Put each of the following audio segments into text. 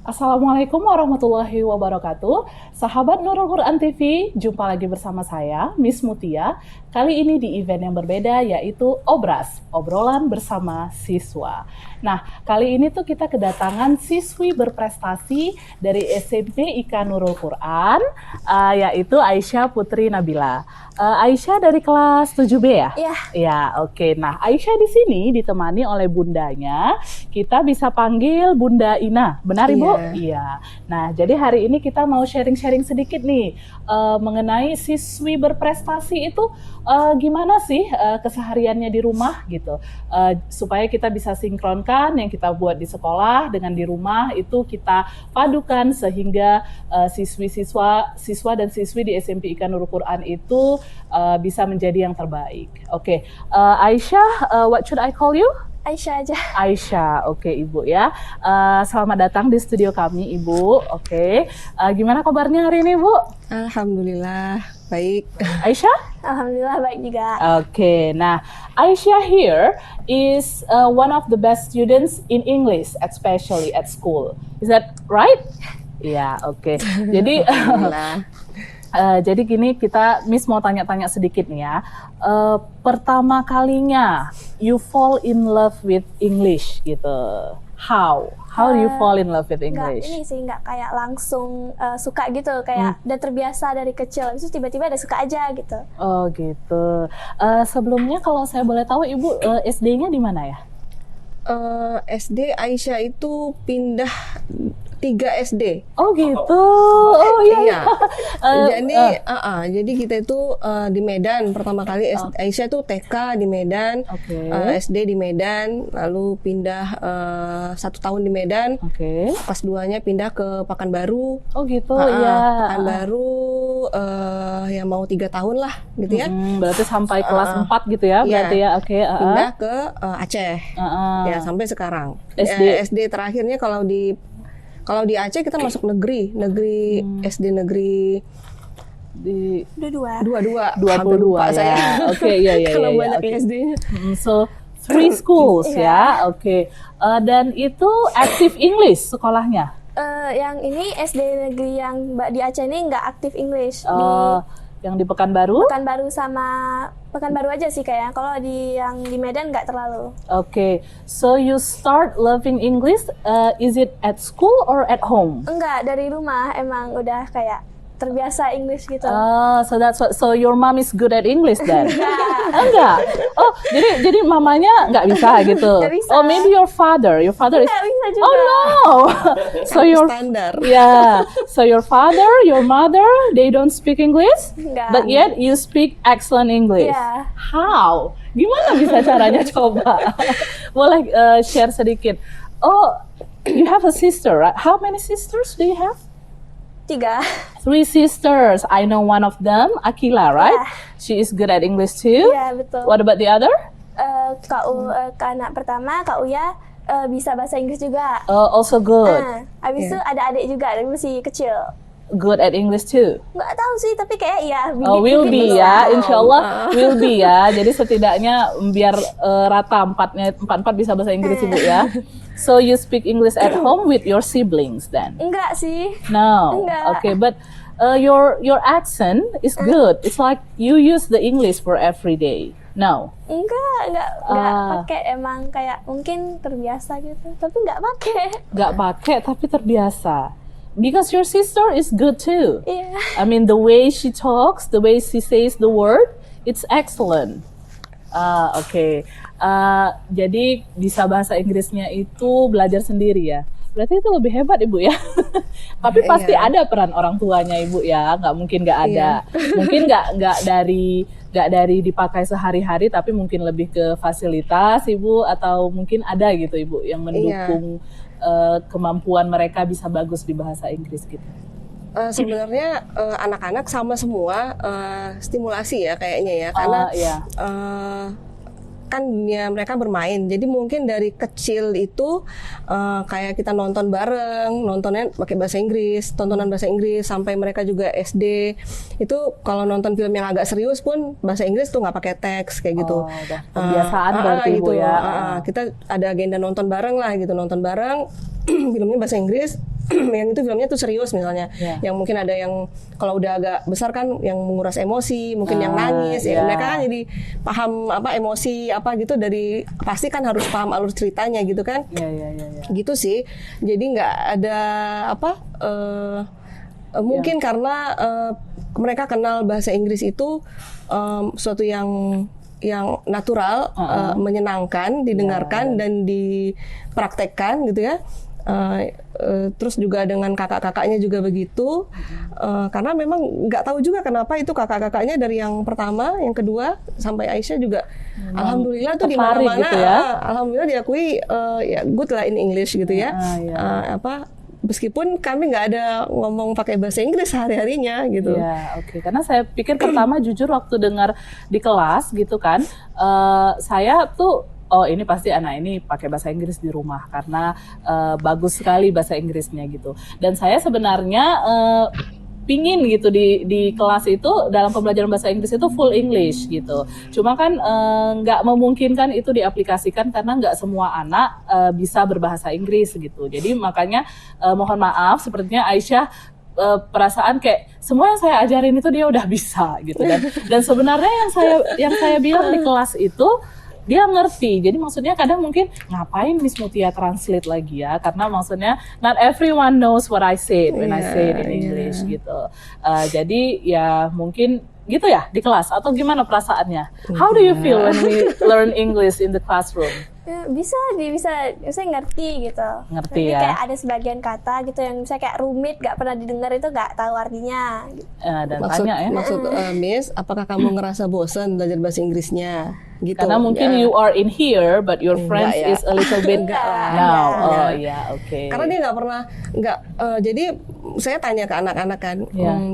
Assalamualaikum warahmatullahi wabarakatuh. Sahabat Nurul Quran TV, jumpa lagi bersama saya, Miss Mutia. Kali ini di event yang berbeda, yaitu Obras, obrolan bersama siswa. Nah, kali ini tuh kita kedatangan siswi berprestasi dari SMP IK Nurul Quran, yaitu Aisyah Putri Nabila. Aisyah dari kelas 7B ya? Iya. Ya, oke. Nah, Aisyah di sini ditemani oleh bundanya. Kita bisa panggil Bunda Ina, benar Ibu? Iya. Nah, jadi hari ini kita mau sharing-sharing sedikit nih mengenai siswi berprestasi itu gimana sih kesehariannya di rumah gitu, supaya kita bisa sinkronkan yang kita buat di sekolah dengan di rumah itu kita padukan sehingga siswa dan siswi di SMP IK Nurul Quran itu bisa menjadi yang terbaik. Oke. Aisyah, what should I call you? Aisyah aja. Aisyah, oke Ibu ya. Selamat datang di studio kami Ibu. Oke. Gimana kabarnya hari ini Bu? Alhamdulillah baik. Aisyah? Alhamdulillah baik juga. Okay, nah Aisyah here is one of the best students in English, especially at school. Is that right? Ya, oke. Jadi jadi gini, Miss mau tanya-tanya sedikit nih ya. Pertama kalinya you fall in love with English gitu. How do you fall in love with English? Nggak kayak langsung suka gitu, kayak udah terbiasa dari kecil, terus tiba-tiba ada suka aja gitu. Oh gitu. Sebelumnya kalau saya boleh tahu Ibu SD-nya di mana ya? SD Aisyah itu pindah 3 SD. Oh gitu. Oh iya. Jadi kita itu di Medan pertama kali. Aisyah tuh TK di Medan, SD di Medan, lalu pindah 1 tahun di Medan. Pas 2-nya pindah ke Pekanbaru. Oh gitu ya. Pekanbaru ya mau 3 tahun lah gitu ya. Berarti sampai kelas 4 gitu ya. Berarti ya. Pindah ke Aceh. Ya sampai sekarang. SD terakhirnya kalau di Aceh kita masuk negeri SD negeri di 22 saya. Oke, iya. Kalau banyak SD-nya. So 3 schools ya. Oke. Dan itu active English sekolahnya. Yang ini SD negeri yang di Aceh ini nggak aktif English. Yang di Pekanbaru? Pekanbaru aja sih kayaknya. Kalau yang di Medan nggak terlalu. Okay, so you start loving English. Is it at school or at home? Enggak, dari rumah emang udah kayak terbiasa English gitu. So your mom is good at English then? Enggak. Oh, jadi mamanya nggak bisa gitu. Nggak bisa. Oh, maybe your father is. Nggak bisa juga. Oh no. So your standar. Yeah. So your father, your mother, they don't speak English, Enggak. but yet you speak excellent English. Yeah. How? Gimana bisa caranya coba? Boleh share sedikit. Oh, you have a sister, right? How many sisters do you have? 3. 3 sisters. I know one of them, Akila, right? Yeah. She is good at English too. Iya, betul. What about the other? Anak pertama, Kak Uya bisa bahasa Inggris juga. Also good. Habis itu ada adik juga, tapi masih kecil. Good at English too. Nggak tahu sih, tapi kayak ya. Will be ya, insya Allah will be ya. Jadi setidaknya biar rata 4 bisa bahasa Inggris Ibu ya. So you speak English at home with your siblings then? Enggak sih. No. Enggak. Okay, but your accent is good. It's like you use the English for every day. No. Enggak pakai, emang kayak mungkin terbiasa gitu. Tapi nggak pakai tapi terbiasa. Because your sister is good too. Iya. I mean the way she talks, the way she says the word, it's excellent. Oke. Jadi bisa bahasa Inggrisnya itu belajar sendiri ya. Berarti itu lebih hebat Ibu ya. Tapi pasti ada peran orang tuanya Ibu ya. Nggak mungkin nggak ada. Mungkin nggak dari dipakai sehari-hari, tapi mungkin lebih ke fasilitas Ibu, atau mungkin ada gitu Ibu yang mendukung kemampuan mereka bisa bagus di bahasa Inggris gitu. Sebenarnya anak-anak sama semua stimulasi ya kayaknya ya, karena kan dunia mereka bermain. Jadi mungkin dari kecil itu kayak kita nonton bareng, nontonnya pakai bahasa Inggris, tontonan bahasa Inggris, sampai mereka juga SD itu kalau nonton film yang agak serius pun bahasa Inggris tuh nggak pakai teks kayak gitu. Udah kebiasaan berarti gitu. Ibu ya. Kita ada agenda nonton bareng lah gitu, nonton bareng filmnya bahasa Inggris. Yang itu filmnya tuh serius misalnya, yang mungkin ada yang kalau udah agak besar kan yang menguras emosi, mungkin yang nangis, ya mereka kan jadi paham apa emosi apa gitu dari pasti kan harus paham alur ceritanya gitu kan, gitu sih. Jadi nggak ada apa mungkin karena mereka kenal bahasa Inggris itu suatu yang natural, menyenangkan, didengarkan dan dipraktekkan gitu ya. Terus juga dengan kakak-kakaknya juga begitu, karena memang nggak tahu juga kenapa itu kakak-kakaknya dari yang pertama, yang kedua sampai Aisyah juga, alhamdulillah tuh di mana-mana, gitu ya? Alhamdulillah diakui ya good lah in English gitu ya. Meskipun kami nggak ada ngomong pakai bahasa Inggris sehari-harinya gitu. Ya, oke. Karena saya pikir pertama jujur waktu dengar di kelas gitu kan, saya tuh oh ini pasti anak ini pakai bahasa Inggris di rumah karena bagus sekali bahasa Inggrisnya gitu. Dan saya sebenarnya pingin gitu di kelas itu dalam pembelajaran bahasa Inggris itu full English gitu. Cuma kan nggak memungkinkan itu diaplikasikan karena nggak semua anak bisa berbahasa Inggris gitu. Jadi makanya mohon maaf sepertinya Aisyah perasaan kayak semua yang saya ajarin itu dia udah bisa gitu dan sebenarnya yang saya bilang di kelas itu dia ngerti. Jadi maksudnya kadang mungkin ngapain Miss Mutia translate lagi ya, karena maksudnya not everyone knows what I said when I say it in English gitu. Jadi ya mungkin gitu ya di kelas atau gimana perasaannya? How do you feel when we learn English in the classroom? Ya, bisa saya ngerti gitu. Ngerti ya. Kayak ada sebagian kata gitu yang misalnya kayak rumit, gak pernah didengar itu gak tahu artinya. Gitu. Dan tanya ya. Maksud Miss, apakah kamu ngerasa bosan belajar bahasa Inggrisnya? Gitu. Karena mungkin you are in here, but your friends is a little bit now. Oh iya, oke. Karena dia nggak pernah jadi saya tanya ke anak-anak kan.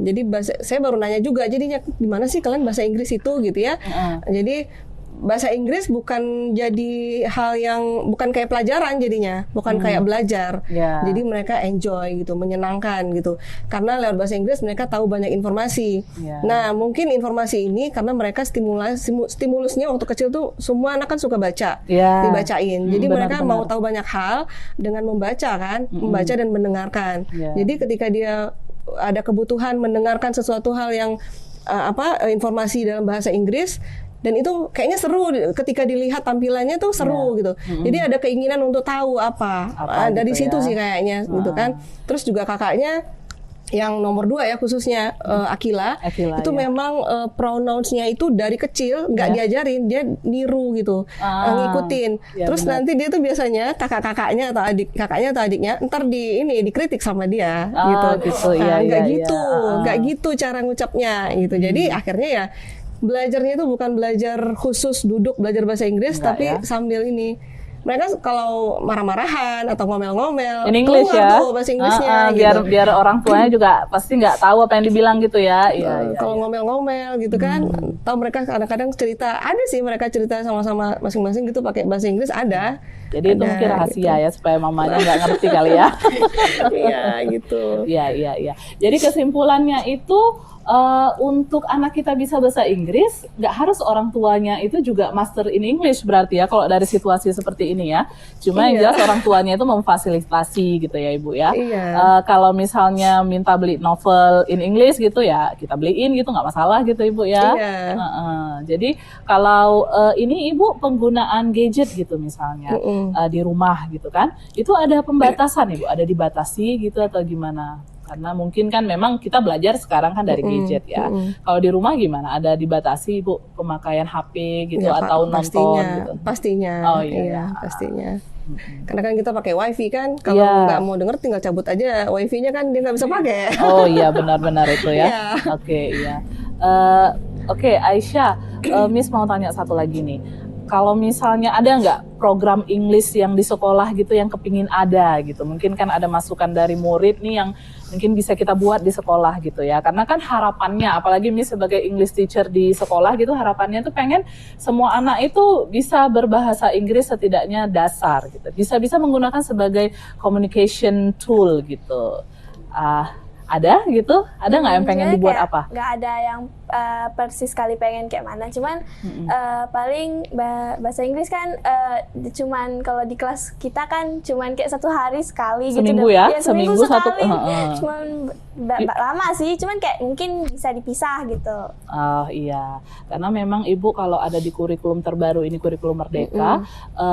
Jadi saya baru nanya juga. Jadinya gimana sih kalian bahasa Inggris itu gitu ya? Jadi bahasa Inggris bukan jadi hal yang bukan kayak pelajaran jadinya, bukan kayak belajar. Jadi mereka enjoy gitu, menyenangkan gitu. Karena lewat bahasa Inggris mereka tahu banyak informasi. Nah, mungkin informasi ini karena mereka stimulusnya waktu kecil tuh semua anak kan suka baca, dibacain. Jadi mereka mau tahu banyak hal dengan membaca kan, membaca dan mendengarkan. Jadi ketika dia ada kebutuhan mendengarkan sesuatu hal yang informasi dalam bahasa Inggris, dan itu kayaknya seru ketika dilihat tampilannya tuh seru gitu. Jadi ada keinginan untuk tahu apa dari gitu situ sih kayaknya gitu kan. Terus juga kakaknya yang nomor 2 ya khususnya Akila itu memang pronouns-nya itu dari kecil nggak diajarin, dia niru gitu, ngikutin. Terus nanti dia tuh biasanya kakaknya atau adiknya ntar dikritik sama dia gitu. Nggak gitu cara ngucapnya gitu. Jadi akhirnya ya belajarnya itu bukan belajar khusus duduk belajar bahasa Inggris, tapi sambil ini mereka kalau marah-marahan atau ngomel-ngomel in English ya bahasa Inggrisnya gitu. biar orang tuanya juga pasti nggak tahu apa yang dibilang gitu ya. Kalau ngomel-ngomel gitu kan, tahu mereka kadang-kadang cerita, ada sih mereka cerita sama-sama masing-masing gitu pakai bahasa Inggris ada. Jadi itu mungkin rahasia ya supaya mamanya nggak ngerti kali ya. Iya gitu. Iya. Jadi kesimpulannya itu untuk anak kita bisa bahasa Inggris, nggak harus orang tuanya itu juga master in English berarti ya kalau dari situasi seperti ini ya. Cuma yang jelas orang tuanya itu memfasilitasi gitu ya Ibu ya. Kalau misalnya minta beli novel in English gitu ya kita beliin gitu, nggak masalah gitu Ibu ya. Jadi kalau ini Ibu penggunaan gadget gitu misalnya di rumah gitu kan, itu ada pembatasan Ibu, ada dibatasi gitu atau gimana? Karena mungkin kan memang kita belajar sekarang kan dari gadget ya. Kalau di rumah gimana? Ada dibatasi Bu pemakaian HP gitu atau nonton gitu? Pastinya. Oh iya, pastinya. Karena kan kita pakai wifi kan, kalau nggak mau denger tinggal cabut aja wifi-nya kan dia nggak bisa pakai. Oh iya benar-benar itu ya. Oke, Aisyah, Miss mau tanya satu lagi nih. kalau misalnya ada nggak program English yang di sekolah gitu yang kepingin ada gitu, mungkin kan ada masukan dari murid nih yang mungkin bisa kita buat di sekolah gitu ya, karena kan harapannya, apalagi ini sebagai English teacher di sekolah gitu, harapannya tuh pengen semua anak itu bisa berbahasa Inggris setidaknya dasar gitu, bisa menggunakan sebagai communication tool gitu. Ada gitu? Ada nggak yang pengen dibuat apa? Nggak ada yang persis kali pengen kayak mana. Cuman paling bahasa Inggris kan cuman kalau di kelas kita kan cuman kayak 1 hari sekali seminggu gitu. Ya seminggu sekali. satu. Cuman lama sih. Cuman kayak mungkin bisa dipisah gitu. Oh iya, karena memang Ibu kalau ada di kurikulum terbaru ini, kurikulum Merdeka,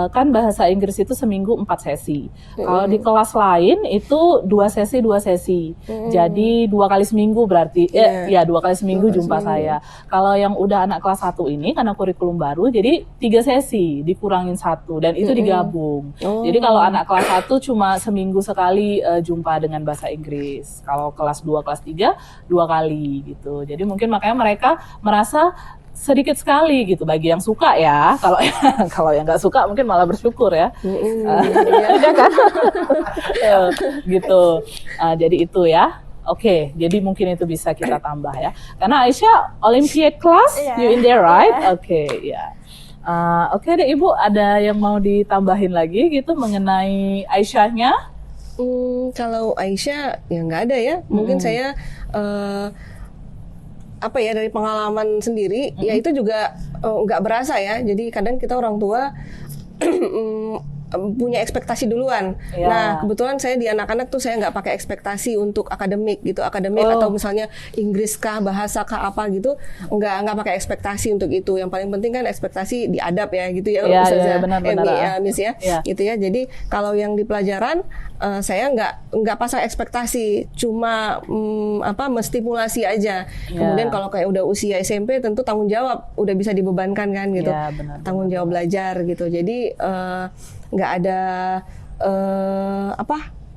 kan bahasa Inggris itu seminggu 4 sesi. Kalau di kelas lain itu 2 sesi. Jadi 2 kali seminggu berarti, ya 2 kali seminggu jumpa saya. Kalau yang udah anak kelas 1 ini karena kurikulum baru, jadi 3 sesi dikurangin 1 dan itu digabung. Jadi kalau anak kelas 1 cuma seminggu sekali jumpa dengan bahasa Inggris. Kalau kelas 2, kelas 3 2 kali gitu. Jadi mungkin makanya mereka merasa sedikit sekali gitu bagi yang suka ya. Kalau yang nggak suka mungkin malah bersyukur ya. Ya kan? Gitu. Jadi itu ya. Oke, jadi mungkin itu bisa kita tambah ya. Karena Aisyah Olympiad class, you in there right? Oke, ya. Oke deh Ibu, ada yang mau ditambahin lagi gitu mengenai Aisyahnya? Kalau Aisyah ya nggak ada ya. Mungkin saya dari pengalaman sendiri, ya itu juga nggak berasa ya. Jadi kadang kita orang tua punya ekspektasi duluan. Nah, kebetulan saya di anak-anak tuh saya nggak pakai ekspektasi untuk akademik gitu, atau misalnya Inggris kah, bahasa kah apa gitu, nggak pakai ekspektasi untuk itu. Yang paling penting kan ekspektasi di adab ya gitu ya, benar. Miss ya, gitu ya. Jadi kalau yang di pelajaran saya nggak pasang ekspektasi, cuma menstimulasi aja. Kemudian kalau kayak udah usia SMP tentu tanggung jawab udah bisa dibebankan kan gitu, tanggung jawab belajar gitu. Jadi nggak ada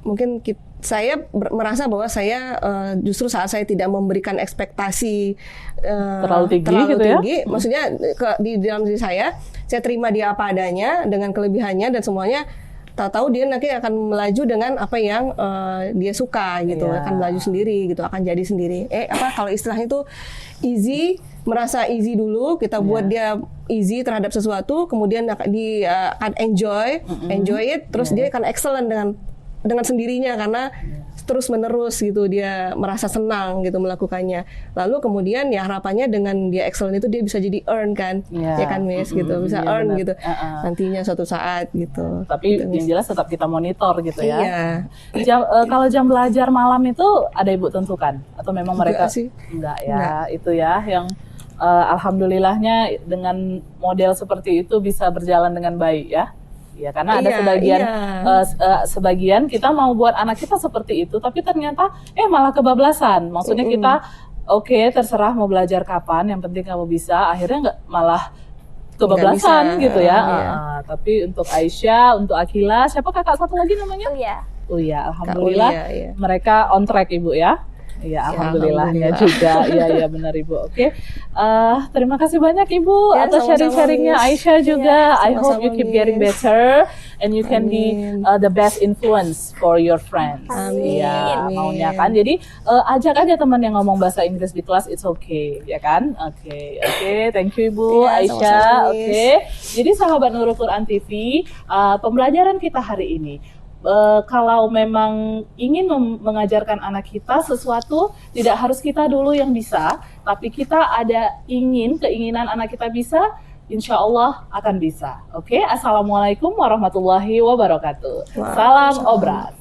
mungkin saya merasa bahwa saya justru saat saya tidak memberikan ekspektasi terlalu tinggi, maksudnya di dalam diri saya terima dia apa adanya dengan kelebihannya dan semuanya. Tahu-tahu dia nanti akan melaju dengan apa yang dia suka gitu, akan melaju sendiri gitu, akan jadi sendiri. Kalau istilahnya itu easy, merasa easy dulu, kita buat dia easy terhadap sesuatu, kemudian dia akan enjoy it, terus dia akan excellent dengan sendirinya karena terus menerus gitu dia merasa senang gitu melakukannya. Lalu kemudian ya harapannya dengan dia excellent itu dia bisa jadi earn kan, ya kan Miss gitu, bisa earn benar. Gitu nantinya suatu saat gitu. Tapi gitu, yang jelas tetap kita monitor gitu ya. Kalau jam belajar malam itu ada Ibu tentukan atau memang mereka enggak ya? Itu ya yang alhamdulillahnya dengan model seperti itu bisa berjalan dengan baik ya. Ya karena ada sebagian kita mau buat anak kita seperti itu, tapi ternyata malah kebablasan. Maksudnya kita terserah mau belajar kapan, yang penting kamu bisa. Akhirnya nggak malah kebablasan gitu ya. Tapi untuk Aisyah, untuk Akila, siapa kakak satu lagi namanya? Uya. Alhamdulillah mereka on track Ibu ya. Iya, alhamdulillahnya juga. Iya benar Ibu. Oke. Terima kasih banyak Ibu atas sharing-sharingnya. Aisyah juga. I hope you keep getting better and you can be the best influence for your friends. Iya, maunya kan. Jadi ajak aja teman yang ngomong bahasa Inggris di kelas, it's okay, ya kan? Oke. Thank you Ibu Aisyah. Oke. Jadi sahabat Nurul Quran TV, pembelajaran kita hari ini. Kalau memang ingin mengajarkan anak kita sesuatu, tidak harus kita dulu yang bisa, tapi kita ada keinginan anak kita bisa, insya Allah akan bisa. Oke, Assalamualaikum warahmatullahi wabarakatuh. Salam obras.